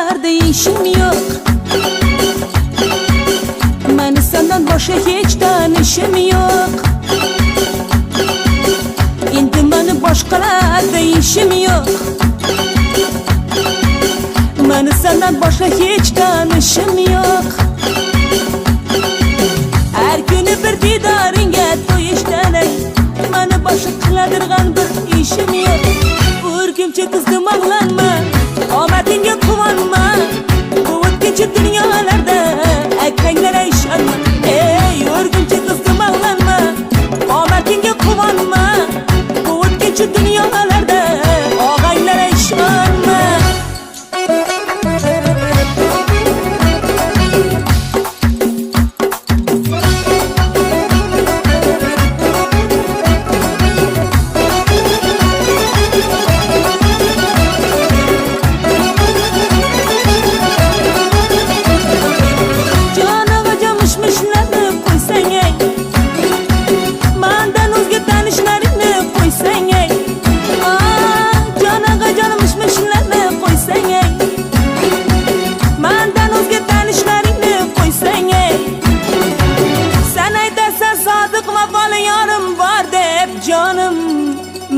boshqalarda ishim yo'q. Meni sendan boshqa hech tanishim yo'q. Endi meni boshqalarda ishim yo'q. Meni sendan boshqa hech tanishim yo'q. Har kuni bir didoringga to'yishdan meni boshqa qiladirgan bir ishim yo'q. O'rgimcha qizdim og'lanma, omadingga quvonma. Bu o'tkinchi dunyolarda akanglar ishonma. Ey o'rgimcha qizdim og'lanma, omadingga quvonma. Bu o'tkinchi dunyolarda og'anglar ishonma.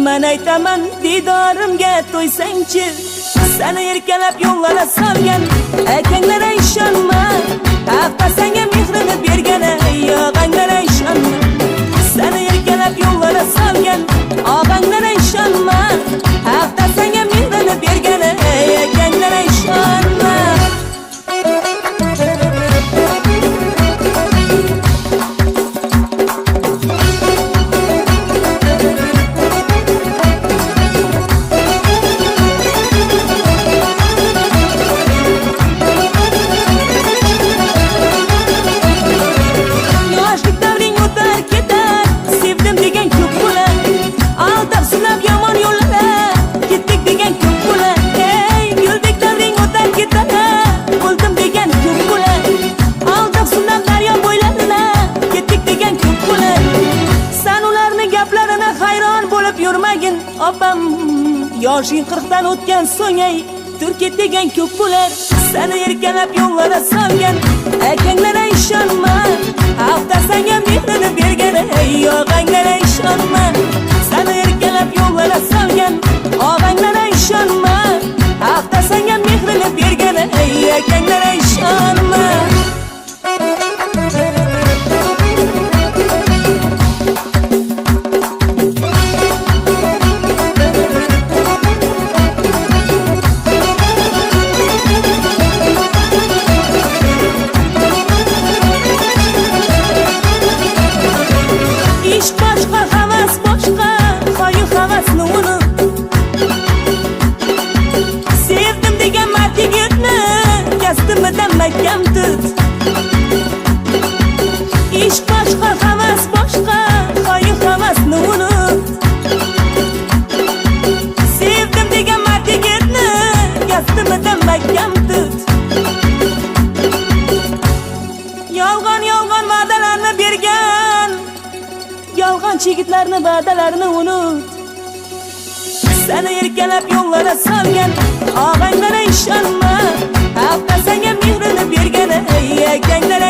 Men aytaman didorimga to'ysangchi, seni erkalab yo'llara solgan akanglar ishonma. Hafta senga mehrini bergan og'anglar ishonma. Seni erkalab yo'llara solgan og'anglar ishonma. Hafta senga mehrini bergan akanglar ishonma. Opam yoshing 40 dan o'tgan so'ng turk degan ko'p bo'lar. Seni erkalab yo'llara solgan akanglar ishonma. Hafta senga mehrini bergan og'anglar ishonma. Seni erkalab yo'llara solgan og'anglar ishonma. Hafta senga mehrini bergan akanglar ishonma. Mahkam tut. Ish boshqa, havas boshqa, qo'yib havasni unut. Sevdim degan mardigirni yastimidan mahkam tut. Yolg'on va'dalarni bergan yolg'onchi yigitlarni va'dalarini unut. Seni erkalab yo'llara solgan og'anglar ishonma. Hafta senga mehrini bergan akanglar